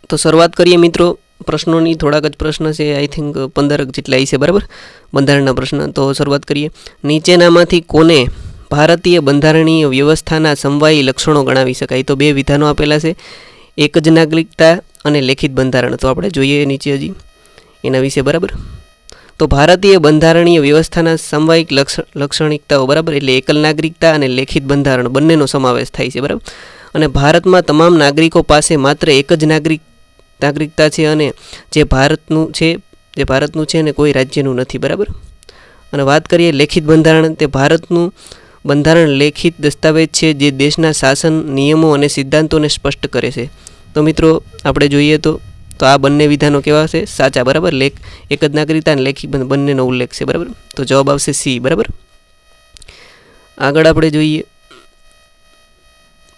તો શરૂઆત કરીએ મિત્રો પ્રશ્નોની। થોડાક જ પ્રશ્ન છે, આઈ થિંક 15 જેટલા છે બરાબર, બંધારણના પ્રશ્ન। તો શરૂઆત કરીએ। નીચેનામાંથી કોને ભારતીય બંધારણીય વ્યવસ્થાના સમવાયી લક્ષણો ગણાવી શકાય? તો બે વિધાનો આપેલા છે, એક જ નાગરિકતા અને લેખિત બંધારણ। તો આપણે જોઈએ નીચે હજી એના વિશે બરાબર। તો ભારતીય બંધારણીય વ્યવસ્થાના સમવાયિક લાક્ષણિકતાઓ બરાબર, એટલે એકલ નાગરિકતા અને લેખિત બંધારણ બંનેનો સમાવેશ થાય છે બરાબર। અને ભારતમાં તમામ નાગરિકો પાસે માત્ર એક જ નાગરિકતા છે અને જે ભારતનું છે અને કોઈ રાજ્યનું નથી બરાબર। અને વાત કરીએ લેખિત બંધારણ, તે ભારતનું બંધારણ લેખિત દસ્તાવેજ છે જે દેશના શાસન, નિયમો અને સિદ્ધાંતોને સ્પષ્ટ કરે છે। તો મિત્રો આપણે જોઈએ તો આ બંને વિધાનો કેવા છે? સાચા બરાબર। એક જ નાગરિકતા અને લેખિત બંનેનો ઉલ્લેખ છે બરાબર। તો જવાબ આવશે સી બરાબર। આગળ આપણે જોઈએ,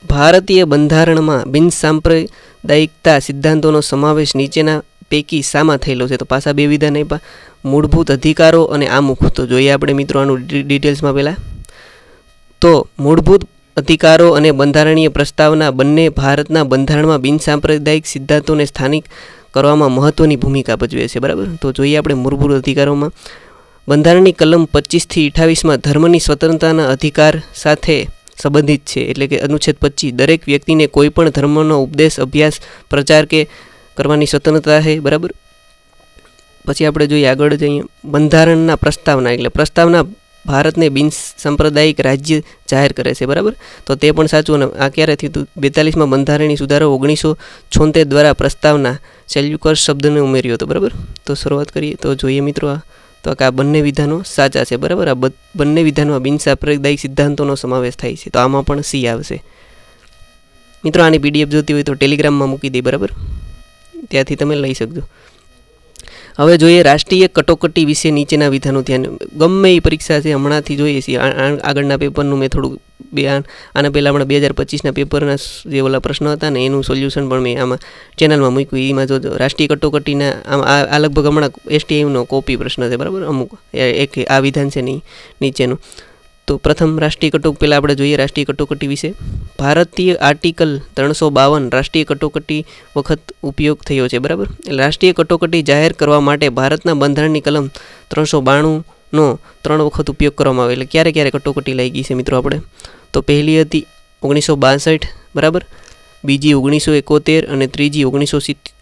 ભારતીય બંધારણમાં બિનસાંપ્રદાયિકતા સિદ્ધાંતોનો સમાવેશ નીચેના પૈકી શામાં થયેલો છે? તો પાછા બે વિધાન આપ્યા, મૂળભૂત અધિકારો અને આમુખ। તો જોઈએ આપણે મિત્રો આનું ડિટેલ્સમાં પહેલાં। તો મૂળભૂત અધિકારો અને બંધારણીય પ્રસ્તાવના બંને ભારતના બંધારણમાં બિનસાંપ્રદાયિક સિદ્ધાંતોને સ્થાનિક કરવામાં મહત્વની ભૂમિકા ભજવે છે બરાબર। તો જોઈએ આપણે મૂળભૂત અધિકારોમાં, બંધારણની કલમ 25 થી 28માં ધર્મની સ્વતંત્રતાના અધિકાર સાથે સંબંધિત છે, એટલે કે અનુચ્છેદ 25 દરેક વ્યક્તિને કોઈ પણ ધર્મનો ઉપદેશ, અભ્યાસ, પ્રચાર કે કરવાની સ્વતંત્રતા છે બરાબર। પછી આપણે જોઈએ આગળ જઈએ, બંધારણના પ્રસ્તાવના, એટલે પ્રસ્તાવના ભારતને બિનસાંપ્રદાયિક રાજ્ય જાહેર કરે છે બરાબર। તો તે પણ સાચું। અને આ ક્યારે થયું હતું? 42માં બંધારણીય સુધારો 1976 દ્વારા પ્રસ્તાવના સેલ્યુકસ શબ્દને ઉમેર્યો હતો બરાબર। તો શરૂઆત કરીએ તો જોઈએ મિત્રો તો આ બંને વિધાનો સાચા છે બરાબર। આ બંને વિધાનમાં બિનસાંપ્રદાયિક સિદ્ધાંતોનો સમાવેશ થાય છે, તો આમાં પણ સી આવશે મિત્રો। આની પીડીએફ જોતી હોય તો ટેલિગ્રામમાં મૂકી દઈ બરાબર, ત્યાંથી તમે લઈ શકજો। હવે જોઈએ રાષ્ટ્રીય કટોકટી વિશે નીચેના વિધાનો ધ્યાન, ગમે એ પરીક્ષા છે હમણાંથી જોઈએ છીએ, આગળના પેપરનું મેં થોડુંક આના પહેલાં હમણાં 2025ના પેપરના જે ઓલા પ્રશ્નો હતા ને એનું સોલ્યુશન પણ મેં આમાં ચેનલમાં મૂક્યું। એમાં જો રાષ્ટ્રીય કટોકટીના આ લગભગ હમણાં STIનો કોપી પ્રશ્ન છે બરાબર, અમુક એક આ વિધાન છે નીચેનું। તો પ્રથમ રાષ્ટ્રીય પહેલાં આપણે જોઈએ રાષ્ટ્રીય કટોકટી વિશે। ભારતીય આર્ટિકલ 352 રાષ્ટ્રીય કટોકટી વખત ઉપયોગ થયો છે બરાબર। એટલે રાષ્ટ્રીય કટોકટી જાહેર કરવા માટે ભારતના બંધારણની કલમ 392નો 3 વખત ઉપયોગ કરવામાં આવે। એટલે ક્યારે ક્યારે કટોકટી લાગી છે મિત્રો આપણે? તો પહેલી હતી 1962 બરાબર, બીજી 1971 અને ત્રીજી 1975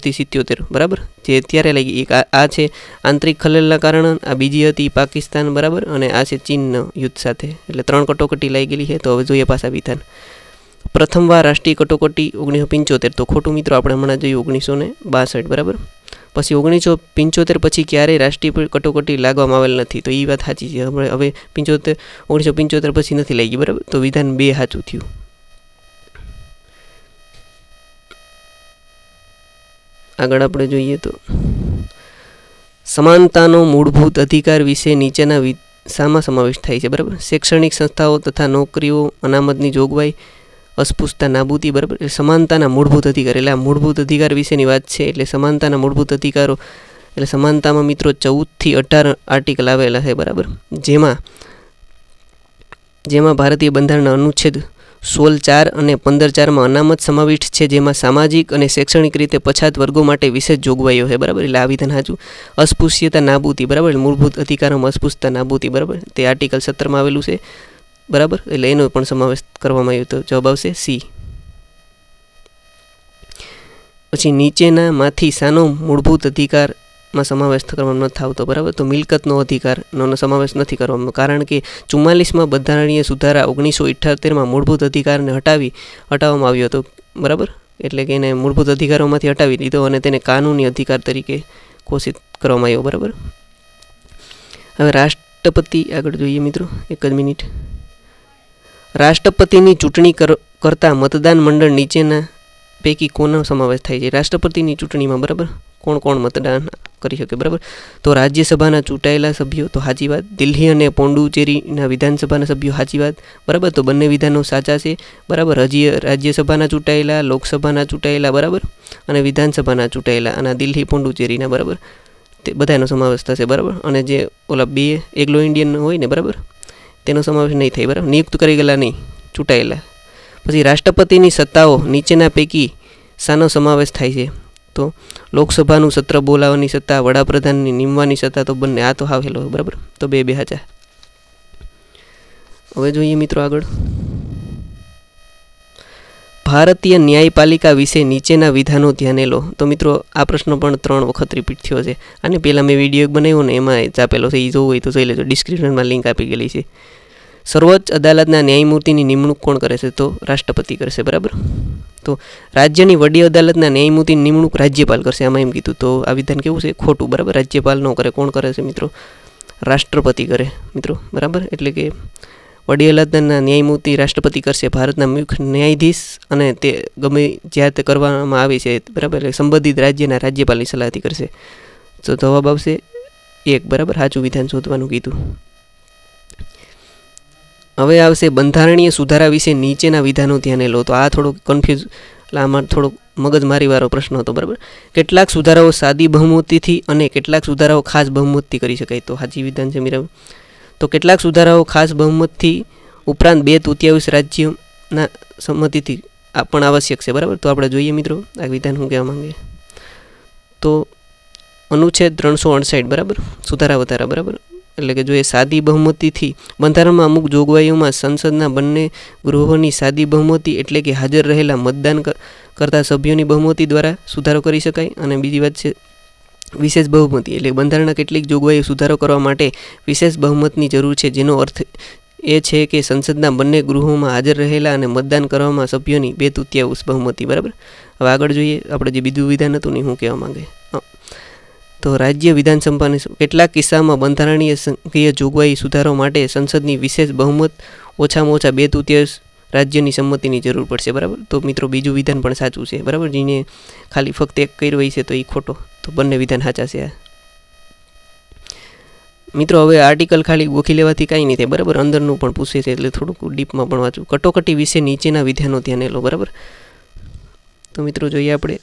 થી 77 બરાબર, જે અત્યારે લાગી। એક આ છે આંતરિક ખલેલના કારણે, આ બીજી હતી પાકિસ્તાન બરાબર, અને આ છે ચીનના યુદ્ધ સાથે। એટલે 3 કટોકટી લાગેલી છે। તો હવે જોઈએ પાછા વિધાન। પ્રથમવાર રાષ્ટ્રીય કટોકટી 1975, તો ખોટું મિત્રો, આપણે હમણાં જોયું 1962 બરાબર। પછી 1975 પછી ક્યારેય રાષ્ટ્રીય કટોકટી લાગવામાં આવેલ નથી, તો એ વાત સાચી છે। હવે 1975 પછી નથી લાગી બરાબર, તો વિધાન 2 સાચું થયું। આગળ આપણે જોઈએ તો સમાનતાનો મૂળભૂત અધિકાર વિશે નીચેના શામાં સમાવેશ થાય છે બરાબર? શૈક્ષણિક સંસ્થાઓ તથા નોકરીઓ, અનામતની જોગવાઈ, અસ્પૃશ્યતા નાબૂદી બરાબર। એટલે સમાનતાના મૂળભૂત અધિકાર, એટલે આ મૂળભૂત અધિકાર વિશેની વાત છે। એટલે સમાનતાના મૂળભૂત અધિકારો, એટલે સમાનતામાં મિત્રો 14 થી 18 આર્ટિકલ આવેલા છે બરાબર, જેમાં ભારતીય બંધારણના અનુચ્છેદ 16(4) અને 15(4) અનામત સમાવિષ્ટ છે, જેમાં સામાજિક અને શૈક્ષણિક રીતે પછાત વર્ગો માટે વિશેષ જોગવાઈઓ છે બરાબર। એટલે આ વિધાન સાચું। અસ્પૃશ્યતા નાબૂદી બરાબર, મૂળભૂત અધિકારોમાં અસ્પૃશ્યતા નાબૂદી બરાબર, તે આર્ટિકલ 17માં આવેલું છે બરાબર, એટલે એનો પણ સમાવેશ કરવામાં આવ્યો, તો જવાબ આવશે સી। પછી નીચેનામાંથી શાનો મૂળભૂત અધિકારમાં સમાવેશ કરવામાં નથી આવતો બરાબર? તો મિલકતનો અધિકારનો સમાવેશ નથી કરવામાં, કારણ કે 44માં બંધારણીય સુધારા 1978માં મૂળભૂત અધિકારને હટાવવામાં આવ્યો હતો બરાબર। એટલે કે એને મૂળભૂત અધિકારોમાંથી હટાવી દીધો અને તેને કાનૂની અધિકાર તરીકે ઘોષિત કરવામાં આવ્યો બરાબર। હવે રાષ્ટ્રપતિ આગળ જોઈએ મિત્રો, એક જ મિનિટ। રાષ્ટ્રપતિની ચૂંટણી કરતા મતદાન મંડળ નીચેના પૈકી કોનો સમાવેશ થાય છે? રાષ્ટ્રપતિની ચૂંટણીમાં બરાબર કોણ કોણ મતદાન કરી શકે બરાબર? તો રાજ્યસભાના ચૂંટાયેલા સભ્યો, તો સાચી વાત। દિલ્હી અને પોંડુચેરીના વિધાનસભાના સભ્યો, સાચી વાત બરાબર। તો બંને વિધાનો સાચા છે બરાબર। હજી રાજ્યસભાના ચૂંટાયેલા, લોકસભાના ચૂંટાયેલા બરાબર, અને વિધાનસભાના ચૂંટાયેલા, અને દિલ્હી પોંડુચેરીના બરાબર, તે બધાનો સમાવેશ થશે બરાબર। અને જે ઓલા બે એગ્લો ઇન્ડિયન હોય ને બરાબર, તેનો સમાવેશ નહીં થાય બરાબર, નિયુક્ત કરી ગયેલા નહીં, ચૂંટાયેલા। પછી રાષ્ટ્રપતિની સત્તાઓ નીચેના પૈકી શાનો સમાવેશ થાય છે? તો લોકસભાનું સત્ર બોલાવવાની સત્તા, વડાપ્રધાનની નિમવાની સત્તા. તો બંને. આ તો હાવ હેલો, બરાબર. તો બે હાચા. હવે જોઈએ મિત્રો આગળ. ભારતીય ન્યાયપાલિકા વિશે નીચેના વિધાનો ધ્યાને લો. તો મિત્રો આ પ્રશ્ન પણ 3 વખત રિપીટ થયો છે. અને પહેલાં મેં વિડીયો બનાવ્યો ને એમાં ચાપેલો છે, એ જોવું હોય તો જોઈ લેજો, ડિસ્ક્રિપ્શનમાં લિંક આપી ગયેલી છે. સર્વોચ્ચ અદાલતના ન્યાયમૂર્તિની નિમણૂક કોણ કરે છે? તો રાષ્ટ્રપતિ કરશે, બરાબર. તો રાજ્યની વડી અદાલતના ન્યાયમૂર્તિની નિમણૂક રાજ્યપાલ કરશે. આમાં એમ કીધું, તો આ વિધાન કેવું છે? ખોટું, બરાબર. રાજ્યપાલ ન કરે, કોણ કરે છે મિત્રો? રાષ્ટ્રપતિ કરે મિત્રો, બરાબર. એટલે કે વડી અદાલતના ન્યાયમૂર્તિ રાષ્ટ્રપતિ કરશે. ભારતના મુખ્ય ન્યાયાધીશ અને તે ગમે જ્યાં તે કરવામાં આવે છે, બરાબર, એટલે સંબંધિત રાજ્યના રાજ્યપાલની સલાહથી કરશે. તો જવાબ આવશે 1, બરાબર. સાચું વિધાન શોધવાનું કીધું. હવે આવશે બંધારણીય સુધારા વિશે નીચેના વિધાનો ધ્યાને લો. તો આ થોડોક કન્ફ્યુઝ, એટલે આમાં થોડોક મગજમારીવાળો પ્રશ્ન હતો, બરાબર. કેટલાક સુધારાઓ સાદી બહુમતીથી અને કેટલાક સુધારાઓ ખાસ બહુમતથી કરી શકાય. તો સાચી વિધાન છે મીરા. તો કેટલાક સુધારાઓ ખાસ બહુમતથી ઉપરાંત 2/3 રાજ્યોના સંમતિથી પણ આવશ્યક છે, બરાબર. તો આપણે જોઈએ મિત્રો આ વિધાન શું કહેવા માંગે. તો અનુચ્છેદ 368, બરાબર, સુધારા વધારા, બરાબર. એટલે કે જો એ સાદી બહુમતીથી બંધારણમાં અમુક જોગવાઈઓમાં સંસદના બંને ગૃહોની સાદી બહુમતી એટલે કે હાજર રહેલા મતદાન કરતા સભ્યોની બહુમતી દ્વારા સુધારો કરી શકાય. અને બીજી વાત છે વિશેષ બહુમતી, એટલે બંધારણના કેટલીક જોગવાઈઓ સુધારો કરવા માટે વિશેષ બહુમતની જરૂર છે, જેનો અર્થ એ છે કે સંસદના બંને ગૃહોમાં હાજર રહેલા અને મતદાન કરવામાં સભ્યોની 2/3 બહુમતી, બરાબર. હવે આગળ જોઈએ આપણે જે બીજું વિધાન હતું ને શું કહેવા માંગે. તો રાજ્ય વિધાનસભાને કેટલાક કિસ્સામાં બંધારણીય સંઘીય જોગવાઈ સુધારવા માટે સંસદની વિશેષ બહુમત ઓછામાં ઓછા 2/3 રાજ્યની સંમતિની જરૂર પડશે, બરાબર. તો મિત્રો બીજું વિધાન પણ સાચું છે, બરાબર. જેને ખાલી ફક્ત એક કર્યો હોય છે તો એ ખોટો. તો બંને વિધાન સાચા છે. મિત્રો હવે આર્ટિકલ ખાલી ગોખી લેવાથી કાંઈ નહીં થાય, બરાબર. અંદરનું પણ પૂછે છે, એટલે થોડુંક ડીપમાં પણ વાંચું. કટોકટી વિશે નીચેના વિધાનો ધ્યાને લો, બરાબર. તો મિત્રો જોઈએ આપણે.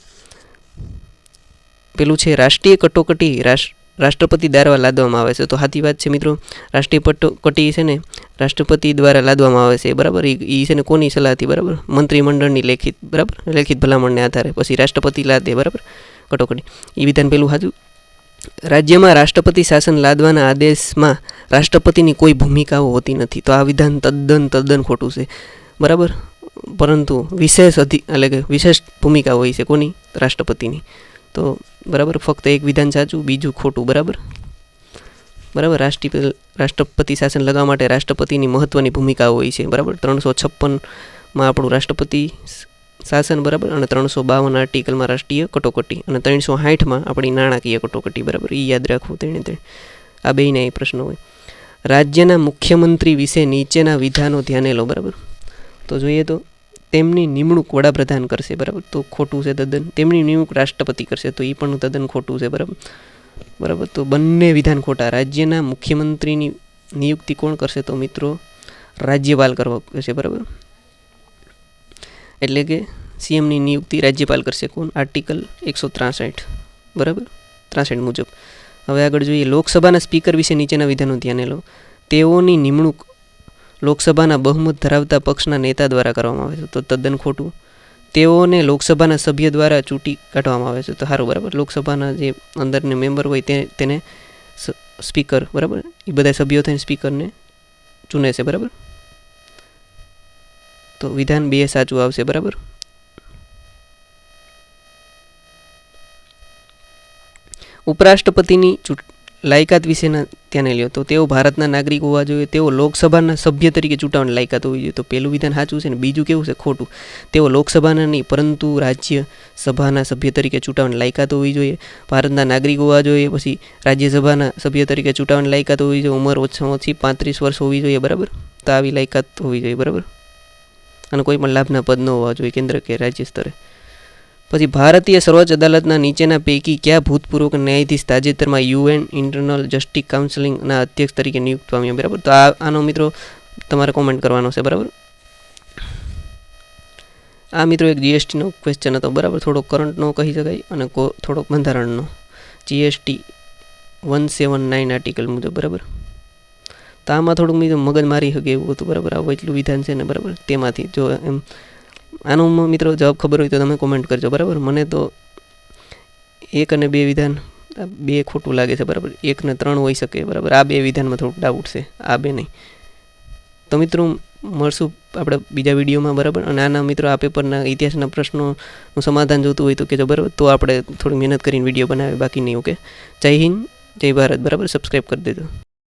પેલું છે રાષ્ટ્રીય કટોકટી રાષ્ટ્રપતિ દ્વારા લાદવામાં આવે છે. તો સાચી વાત છે મિત્રો. રાષ્ટ્રીય કટોકટી છે ને રાષ્ટ્રપતિ દ્વારા લાદવામાં આવે છે, બરાબર. એ છે ને કોની સલાહથી? બરાબર, મંત્રીમંડળની લેખિત, બરાબર, લેખિત ભલામણને આધારે પછી રાષ્ટ્રપતિ લાદે, બરાબર, કટોકટી. એ વિધાન પેલું સાચું. રાજ્યમાં રાષ્ટ્રપતિ શાસન લાદવાના આદેશમાં રાષ્ટ્રપતિની કોઈ ભૂમિકાઓ હોતી નથી. તો આ વિધાન તદ્દન ખોટું છે, બરાબર. પરંતુ એટલે કે વિશેષ ભૂમિકા હોય છે કોની? રાષ્ટ્રપતિની. તો બરાબર, ફક્ત એક વિધાન સાચું, બીજું ખોટું, બરાબર. રાષ્ટ્રપતિ શાસન લગાવવા માટે રાષ્ટ્રપતિની મહત્વની ભૂમિકાઓ હોય છે, બરાબર. 356માં આપણું રાષ્ટ્રપતિ શાસન, બરાબર. અને 352 આર્ટિકલમાં રાષ્ટ્રીય કટોકટી અને 360માં આપણી નાણાકીય કટોકટી, બરાબર. એ યાદ રાખવું. આ બેયના એ પ્રશ્નો હોય. રાજ્યના મુખ્યમંત્રી વિશે નીચેના વિધાનો ધ્યાને લો, બરાબર. તો જોઈએ તો તેમની નિમણૂક વડાપ્રધાન કરશે, બરાબર. તો ખોટું છે તદ્દન. તેમની નિમણૂક રાષ્ટ્રપતિ કરશે, તો એ પણ તદ્દન ખોટું છે, બરાબર. તો બંને વિધાન ખોટા. રાજ્યના મુખ્યમંત્રીની નિયુક્તિ કોણ કરશે? તો મિત્રો રાજ્યપાલ કરવા કરશે, બરાબર. એટલે કે સીએમની નિયુક્તિ રાજ્યપાલ કરશે. કોણ? આર્ટિકલ 163, બરાબર, 63 મુજબ. હવે આગળ જોઈએ. લોકસભાના સ્પીકર વિશે નીચેના વિધાનો ધ્યાને લો. તેઓની નિમણૂક લોકસભાના બહુમત ધરાવતા પક્ષના નેતા દ્વારા કરવામાં આવે છે. તો તદ્દન ખોટું. તેઓને લોકસભાના સભ્ય દ્વારા ચૂંટી કાઢવામાં આવે છે. તો સારું, બરાબર. લોકસભાના જે અંદરને મેમ્બર હોય તેને સ્પીકર, બરાબર, એ બધા સભ્યો થઈને સ્પીકરને ચૂને છે, બરાબર. તો વિધાન 2 સાચું આવશે, બરાબર. ઉપરાષ્ટ્રપતિની લાયકાત વિશેના ધ્યાને લ્યો. તો તેઓ ભારતના નાગરિક હોવા જોઈએ. તેઓ લોકસભાના સભ્ય તરીકે ચૂંટાવાની લાયકાત હોવી જોઈએ. તો પહેલું વિધાન સાચું છે ને બીજું કેવું છે? ખોટું. તેઓ લોકસભાના નહીં પરંતુ રાજ્યસભાના સભ્ય તરીકે ચૂંટાવાની લાયકાત હોવી જોઈએ. ભારતના નાગરિક હોવા જોઈએ. પછી રાજ્યસભાના સભ્ય તરીકે ચૂંટાવાની લાયકાત હોવી જોઈએ. ઉંમર ઓછામાં ઓછી 35 વર્ષ હોવી જોઈએ, બરાબર. તો આવી લાયકાત હોવી જોઈએ, બરાબર. અને કોઈ પણ લાભના પદ ન હોવા જોઈએ કેન્દ્ર કે રાજ્ય સ્તરે. પછી ભારતીય સર્વોચ્ચ અદાલતના નીચેના પૈકી કયા ભૂતપૂર્વ ન્યાયાધીશ તાજેતરમાં UN ઇન્ટરનલ જસ્ટિસ કાઉન્સિલના અધ્યક્ષ તરીકે નિયુક્ત પામ્યા, બરાબર. તો આનો મિત્રો તમારે કોમેન્ટ કરવાનો છે, બરાબર. આ મિત્રો એક GSTનો ક્વેશ્ચન હતો, બરાબર. થોડોક કરંટનો કહી શકાય અને થોડોક બંધારણનો. GST 179 આર્ટિકલ મુજબ, બરાબર. તો આમાં થોડુંક મગજ મારી શકે એવું હતું, બરાબર. આવું એટલું વિધાન છે ને, બરાબર. તેમાંથી જો એમ આનો મિત્રો જવાબ ખબર હોય તો તમે કોમેન્ટ કરજો, બરાબર. મને તો 1 અને 2 વિધાન 2 ખોટું લાગે છે, બરાબર. 1 ને 3 હોઈ શકે, બરાબર. આ 2 વિધાનમાં થોડુંક ડાઉટ છે, આ 2 નહીં. તો મિત્રો મળશું આપણે બીજા વિડીયોમાં, બરાબર. અને આના મિત્રો આ પેપરના ઇતિહાસના પ્રશ્નોનું સમાધાન જોતું હોય તો કહેજો, બરાબર. તો આપણે થોડી મહેનત કરીને વિડીયો બનાવે, બાકી નહીં. ઓકે. જય હિન્દ, જય ભારત, બરાબર. સબસ્ક્રાઈબ કરી દેજો.